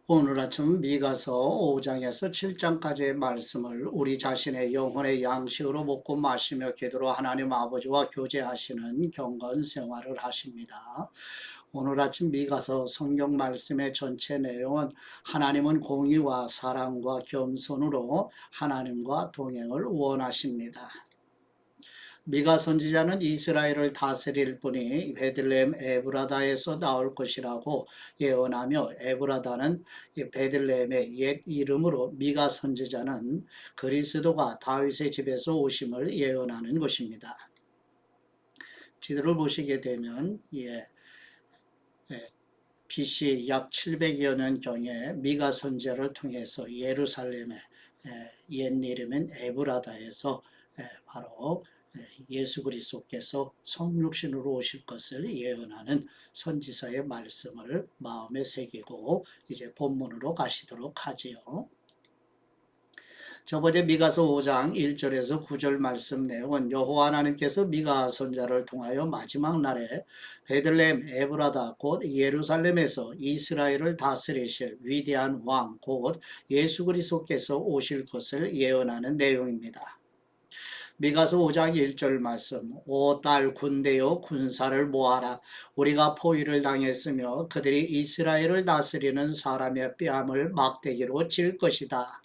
오늘 아침 미가서 5장에서 7장까지의 말씀을 우리 자신의 영혼의 양식으로 먹고 마시며 기도로 하나님 아버지와 교제하시는 경건 생활을 하십니다. 오늘 아침 미가서 성경 말씀의 전체 내용은 하나님은 공의와 사랑과 겸손으로 하나님과 동행을 원하십니다. 미가 선지자는 이스라엘을 다스릴 분이 베들레헴 에브라다에서 나올 것이라고 예언하며, 에브라다는 베들레헴의 옛 이름으로 미가 선지자는 그리스도가 다윗의 집에서 오심을 예언하는 것입니다. 지도를 보시게 되면 BC 약 700여 년경에 미가 선지자를 통해서 예루살렘의 옛 이름인 에브라다에서 바로 예수 그리스도께서 성육신으로 오실 것을 예언하는 선지서의 말씀을 마음에 새기고 이제 본문으로 가시도록 하지요. 저번에 미가서 5장 1절에서 9절 말씀 내용은 여호와 하나님께서 미가 선지자를 통하여 마지막 날에 베들레헴 에브라다 곧 예루살렘에서 이스라엘을 다스리실 위대한 왕 곧 예수 그리스도께서 오실 것을 예언하는 내용입니다. 미가서 5장 1절 말씀, 오 딸 군대여 군사를 모아라. 우리가 포위를 당했으며 그들이 이스라엘을 다스리는 사람의 뺨을 막대기로 칠 것이다.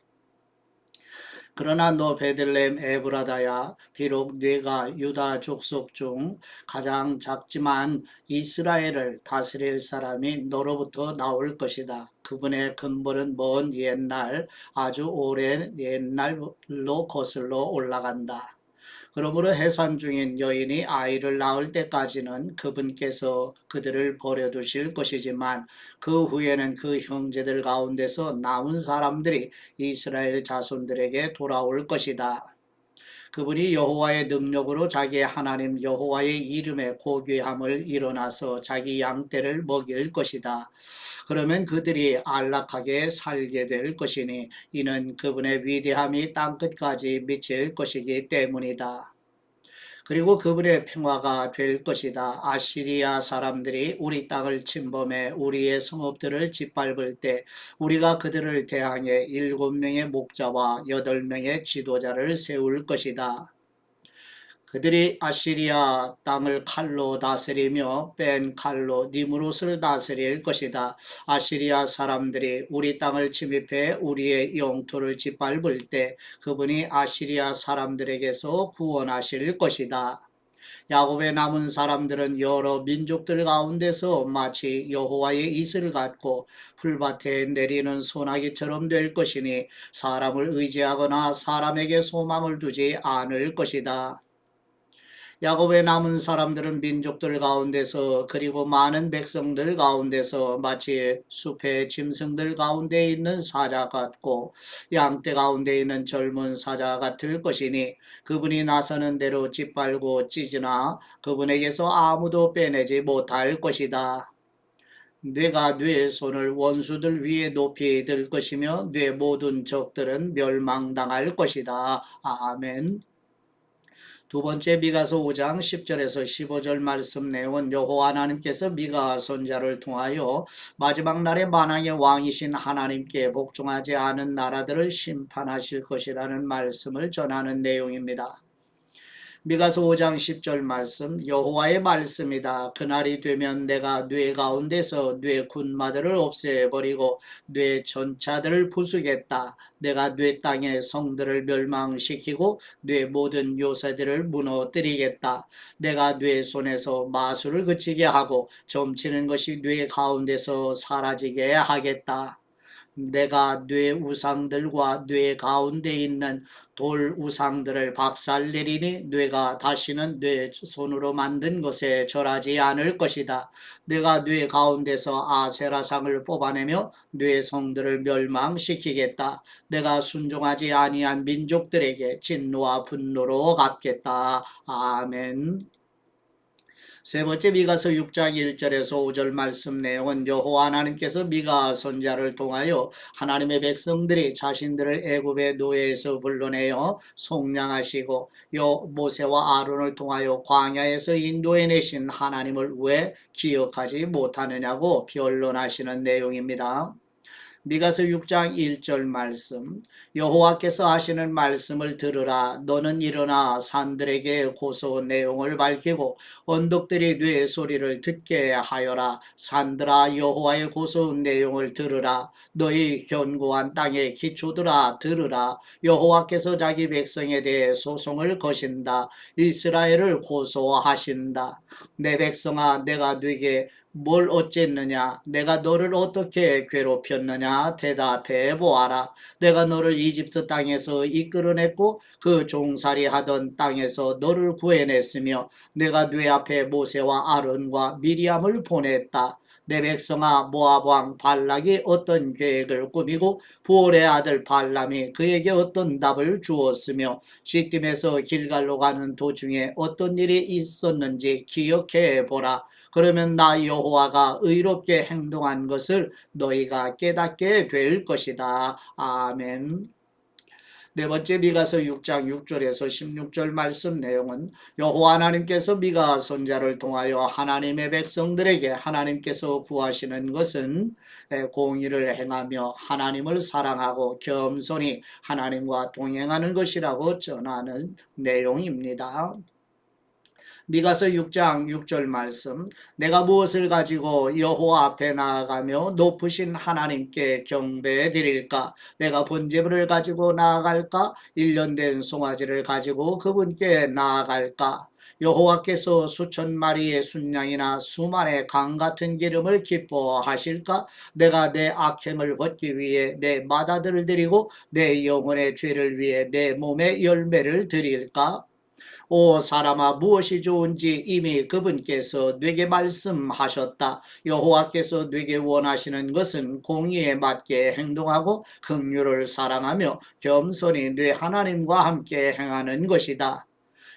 그러나 너 베들레헴 에브라다야, 비록 네가 유다 족속 중 가장 작지만 이스라엘을 다스릴 사람이 너로부터 나올 것이다. 그분의 근본은 먼 옛날, 아주 오랜 옛날로 거슬러 올라간다. 그러므로 해산 중인 여인이 아이를 낳을 때까지는 그분께서 그들을 버려두실 것이지만 그 후에는 그 형제들 가운데서 남은 사람들이 이스라엘 자손들에게 돌아올 것이다. 그분이 여호와의 능력으로 자기 하나님 여호와의 이름에 고귀함을 일어나서 자기 양떼를 먹일 것이다. 그러면 그들이 안락하게 살게 될 것이니 이는 그분의 위대함이 땅끝까지 미칠 것이기 때문이다. 그리고 그분의 평화가 될 것이다. 아시리아 사람들이 우리 땅을 침범해 우리의 성읍들을 짓밟을 때 우리가 그들을 대항해 7명의 목자와 8명의 지도자를 세울 것이다. 그들이 아시리아 땅을 칼로 다스리며 뺀 칼로 니무롯을 다스릴 것이다. 아시리아 사람들이 우리 땅을 침입해 우리의 영토를 짓밟을 때 그분이 아시리아 사람들에게서 구원하실 것이다. 야곱의 남은 사람들은 여러 민족들 가운데서 마치 여호와의 이슬을 갖고 풀밭에 내리는 소나기처럼 될 것이니 사람을 의지하거나 사람에게 소망을 두지 않을 것이다. 야곱의 남은 사람들은 민족들 가운데서 그리고 많은 백성들 가운데서 마치 숲의 짐승들 가운데 있는 사자 같고 양떼 가운데 있는 젊은 사자 같을 것이니 그분이 나서는 대로 짓밟고 찢으나 그분에게서 아무도 빼내지 못할 것이다. 뇌가 뇌의 손을 원수들 위에 높이 들 것이며 뇌 모든 적들은 멸망당할 것이다. 아멘. 두 번째 미가서 5장 10절에서 15절 말씀 내용은 여호와 하나님께서 미가 선지자를 통하여 마지막 날에 만왕의 왕이신 하나님께 복종하지 않은 나라들을 심판하실 것이라는 말씀을 전하는 내용입니다. 미가서 5장 10절 말씀, 여호와의 말씀이다. 그날이 되면 내가 뇌 가운데서 뇌 군마들을 없애버리고 뇌 전차들을 부수겠다. 내가 뇌 땅의 성들을 멸망시키고 뇌 모든 요새들을 무너뜨리겠다. 내가 뇌 손에서 마술을 그치게 하고 점치는 것이 뇌 가운데서 사라지게 하겠다. 내가 뇌 우상들과 뇌 가운데 있는 돌 우상들을 박살내리니 뇌가 다시는 뇌 손으로 만든 것에 절하지 않을 것이다. 내가 뇌 가운데서 아세라상을 뽑아내며 뇌 성들을 멸망시키겠다. 내가 순종하지 아니한 민족들에게 진노와 분노로 갚겠다. 아멘. 세 번째 미가서 6장 1절에서 5절 말씀 내용은 여호와 하나님께서 미가 선지자를 통하여 하나님의 백성들이 자신들을 애굽의 노예에서 불러내어 속량하시고 모세와 아론을 통하여 광야에서 인도해내신 하나님을 왜 기억하지 못하느냐고 변론하시는 내용입니다. 미가서 6장 1절 말씀. 여호와께서 하시는 말씀을 들으라. 너는 일어나 산들에게 고소 내용을 밝히고 언덕들이 네 소리를 듣게 하여라. 산들아 여호와의 고소한 내용을 들으라. 너희 견고한 땅의 기초들아 들으라. 여호와께서 자기 백성에 대해 소송을 거신다. 이스라엘을 고소하신다. 내 백성아 내가 네게 뭘 어쨌느냐? 내가 너를 어떻게 괴롭혔느냐? 대답해 보아라. 내가 너를 이집트 땅에서 이끌어냈고 그 종살이 하던 땅에서 너를 구해냈으며 내가 네 앞에 모세와 아론과 미리암을 보냈다. 내 백성아 모압 왕 발락이 어떤 계획을 꾸미고 부올의 아들 발람이 그에게 어떤 답을 주었으며 시딤에서 길갈로 가는 도중에 어떤 일이 있었는지 기억해 보라. 그러면 나 여호와가 의롭게 행동한 것을 너희가 깨닫게 될 것이다. 아멘. 네 번째 미가서 6장 6절에서 16절 말씀 내용은 여호와 하나님께서 미가 선지자를 통하여 하나님의 백성들에게 하나님께서 구하시는 것은 공의를 행하며 하나님을 사랑하고 겸손히 하나님과 동행하는 것이라고 전하는 내용입니다. 미가서 6장 6절 말씀. 내가 무엇을 가지고 여호와 앞에 나아가며 높으신 하나님께 경배해 드릴까? 내가 번제물을 가지고 나아갈까? 1년 된 송아지를 가지고 그분께 나아갈까? 여호와께서 수천 마리의 순양이나 수만의 강 같은 기름을 기뻐하실까? 내가 내 악행을 벗기 위해 내 맏아들을 드리고 내 영혼의 죄를 위해 내 몸의 열매를 드릴까? 오 사람아 무엇이 좋은지 이미 그분께서 네게 말씀하셨다. 여호와께서 네게 원하시는 것은 공의에 맞게 행동하고 긍휼을 사랑하며 겸손히 네 하나님과 함께 행하는 것이다.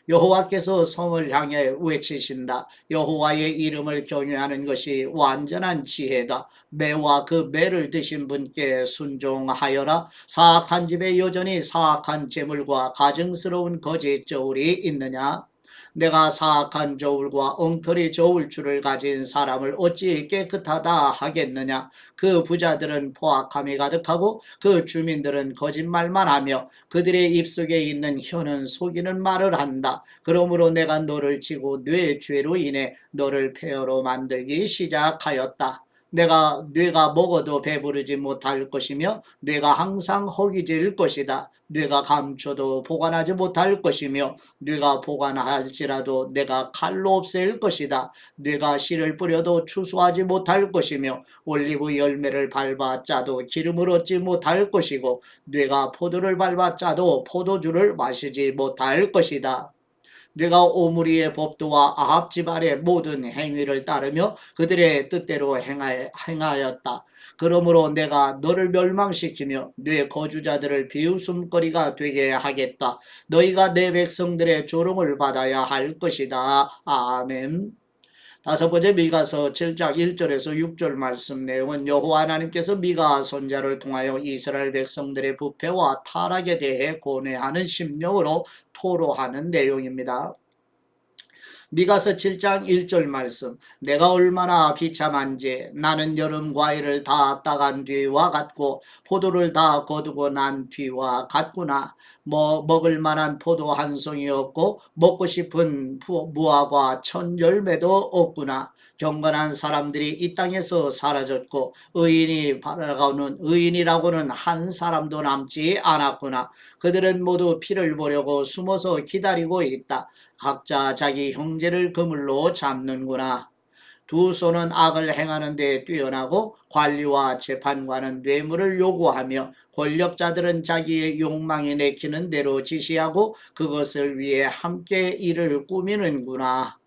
여호와께서 성을 향해 외치신다. 여호와의 이름을 경외하는 것이 완전한 지혜다. 매와 그 매를 드신 분께 순종하여라. 사악한 집에 여전히 사악한 재물과 가증스러운 거짓 저울이 있느냐? 내가 사악한 저울과 엉터리 저울줄을 가진 사람을 어찌 깨끗하다 하겠느냐? 그 부자들은 포악함이 가득하고 그 주민들은 거짓말만 하며 그들의 입속에 있는 혀는 속이는 말을 한다. 그러므로 내가 너를 치고 네 죄로 인해 너를 폐허로 만들기 시작하였다. 뇌가 먹어도 배부르지 못할 것이며 뇌가 항상 허기질 것이다. 뇌가 감춰도 보관하지 못할 것이며 뇌가 보관할지라도 내가 칼로 없앨 것이다. 뇌가 씨를 뿌려도 추수하지 못할 것이며 올리브 열매를 밟아 짜도 기름을 얻지 못할 것이고 뇌가 포도를 밟아 짜도 포도주를 마시지 못할 것이다. 네가 오므리의 법도와 아합 집안의 모든 행위를 따르며 그들의 뜻대로 행하였다. 그러므로 내가 너를 멸망시키며 네 거주자들을 비웃음거리가 되게 하겠다. 너희가 내 백성들의 조롱을 받아야 할 것이다. 아멘. 다섯 번째 미가서 7장 1절에서 6절 말씀 내용은 여호와 하나님께서 미가 선지자를 통하여 이스라엘 백성들의 부패와 타락에 대해 고뇌하는 심령으로 토로하는 내용입니다. 미가서 7장 1절 말씀. 내가 얼마나 비참한지 나는 여름 과일을 다 따간 뒤와 같고 포도를 다 거두고 난 뒤와 같구나. 먹을 만한 포도 한 송이 없고 먹고 싶은 무화과 천 열매도 없구나. 경건한 사람들이 이 땅에서 사라졌고 의인이라고는 한 사람도 남지 않았구나. 그들은 모두 피를 보려고 숨어서 기다리고 있다. 각자 자기 형제를 그물로 잡는구나. 두 손은 악을 행하는 데 뛰어나고 관리와 재판관은 뇌물을 요구하며 권력자들은 자기의 욕망이 내키는 대로 지시하고 그것을 위해 함께 일을 꾸미는구나.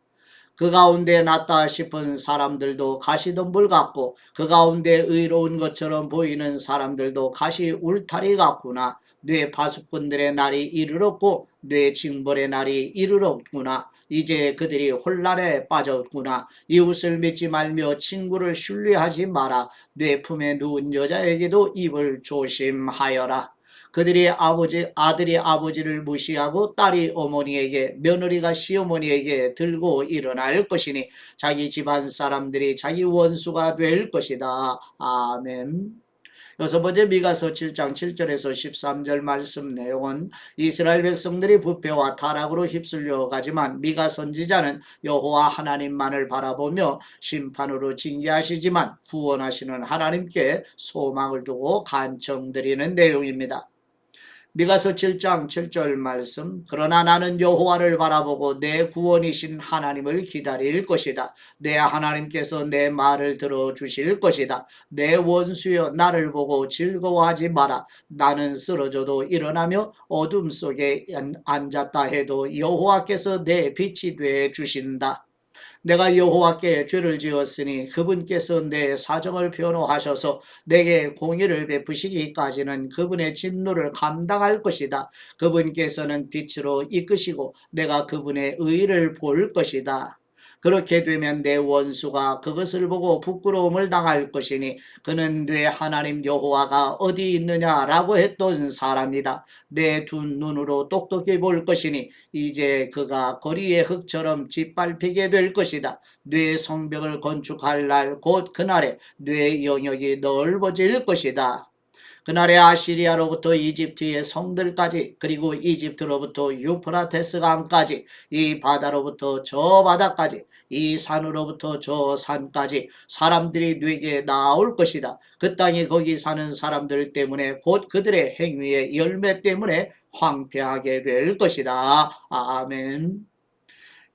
그 가운데 낫다 싶은 사람들도 가시덤불 같고 그 가운데 의로운 것처럼 보이는 사람들도 가시 울타리 같구나. 뇌 파수꾼들의 날이 이르렀고 뇌 징벌의 날이 이르렀구나. 이제 그들이 혼란에 빠졌구나. 이웃을 믿지 말며 친구를 신뢰하지 마라. 뇌 품에 누운 여자에게도 입을 조심하여라. 그들이 아들이 아버지를 무시하고 딸이 어머니에게 며느리가 시어머니에게 들고 일어날 것이니 자기 집안 사람들이 자기 원수가 될 것이다. 아멘. 여섯 번째 미가서 7장 7절에서 13절 말씀 내용은 이스라엘 백성들이 부패와 타락으로 휩쓸려 가지만 미가 선지자는 여호와 하나님만을 바라보며 심판으로 징계하시지만 구원하시는 하나님께 소망을 두고 간청드리는 내용입니다. 미가서 7장 7절 말씀 그러나 나는 여호와를 바라보고 내 구원이신 하나님을 기다릴 것이다. 내 하나님께서 내 말을 들어주실 것이다. 내 원수여 나를 보고 즐거워하지 마라. 나는 쓰러져도 일어나며 어둠 속에 앉았다 해도 여호와께서 내 빛이 돼 주신다. 내가 여호와께 죄를 지었으니 그분께서 내 사정을 변호하셔서 내게 공의를 베푸시기까지는 그분의 진노를 감당할 것이다. 그분께서는 빛으로 이끄시고 내가 그분의 의를 볼 것이다. 그렇게 되면 내 원수가 그것을 보고 부끄러움을 당할 것이니 그는 네 하나님 여호와가 어디 있느냐라고 했던 사람이다. 내 두 눈으로 똑똑히 볼 것이니 이제 그가 거리의 흙처럼 짓밟히게 될 것이다. 네 성벽을 건축할 날 곧 그날에 네 영역이 넓어질 것이다. 그날에 아시리아로부터 이집트의 성들까지 그리고 이집트로부터 유프라테스 강까지 이 바다로부터 저 바다까지 이 산으로부터 저 산까지 사람들이 네게 나올 것이다. 그 땅에 거기 사는 사람들 때문에 곧 그들의 행위의 열매 때문에 황폐하게 될 것이다. 아멘.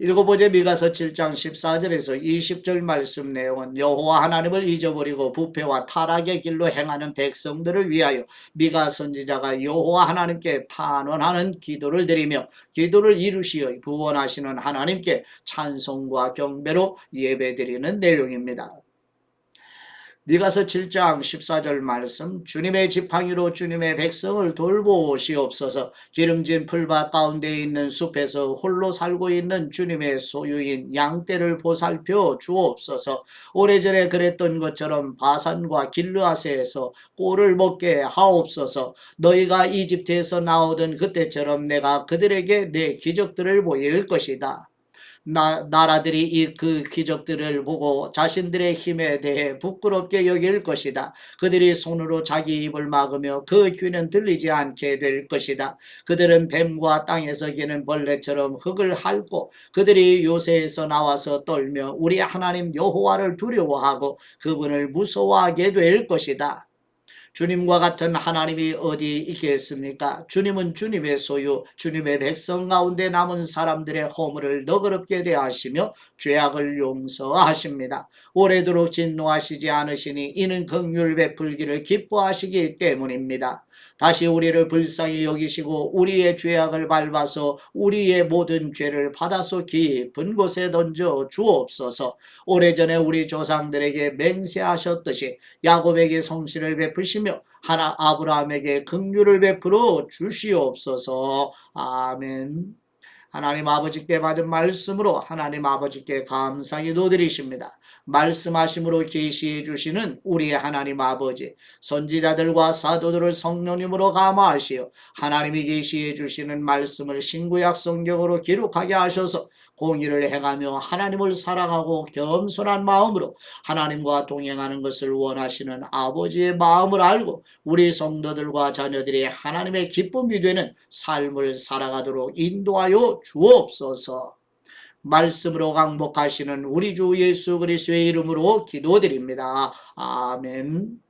일곱 번째 미가서 7장 14절에서 20절 말씀 내용은 여호와 하나님을 잊어버리고 부패와 타락의 길로 행하는 백성들을 위하여 미가 선지자가 여호와 하나님께 탄원하는 기도를 드리며 기도를 이루시어 구원하시는 하나님께 찬송과 경배로 예배드리는 내용입니다. 미가서 7장 14절 말씀 주님의 지팡이로 주님의 백성을 돌보시옵소서. 기름진 풀밭 가운데 있는 숲에서 홀로 살고 있는 주님의 소유인 양떼를 보살펴 주옵소서. 오래전에 그랬던 것처럼 바산과 길르앗에서 꼴을 먹게 하옵소서. 너희가 이집트에서 나오던 그때처럼 내가 그들에게 내 기적들을 보일 것이다. 나라들이 그 기적들을 보고 자신들의 힘에 대해 부끄럽게 여길 것이다. 그들이 손으로 자기 입을 막으며 그 귀는 들리지 않게 될 것이다. 그들은 뱀과 땅에서 기는 벌레처럼 흙을 핥고 그들이 요새에서 나와서 떨며 우리 하나님 여호와를 두려워하고 그분을 무서워하게 될 것이다. 주님과 같은 하나님이 어디 있겠습니까? 주님은 주님의 소유, 주님의 백성 가운데 남은 사람들의 허물을 너그럽게 대하시며 죄악을 용서하십니다. 오래도록 진노하시지 않으시니 이는 긍휼 베풀기를 기뻐하시기 때문입니다. 다시 우리를 불쌍히 여기시고 우리의 죄악을 밟아서 우리의 모든 죄를 바닷속 깊은 곳에 던져 주옵소서. 오래전에 우리 조상들에게 맹세하셨듯이 야곱에게 성실을 베푸시며 아브라함에게 긍휼을 베풀어 주시옵소서. 아멘. 하나님 아버지께 받은 말씀으로 하나님 아버지께 감사기도 드리십니다. 말씀하심으로 계시해 주시는 우리 하나님 아버지 선지자들과 사도들을 성령님으로 감화하시어 하나님이 계시해 주시는 말씀을 신구약 성경으로 기록하게 하셔서 공의를 행하며 하나님을 사랑하고 겸손한 마음으로 하나님과 동행하는 것을 원하시는 아버지의 마음을 알고 우리 성도들과 자녀들이 하나님의 기쁨이 되는 삶을 살아가도록 인도하여 주옵소서. 말씀으로 강복하시는 우리 주 예수 그리스도의 이름으로 기도드립니다. 아멘.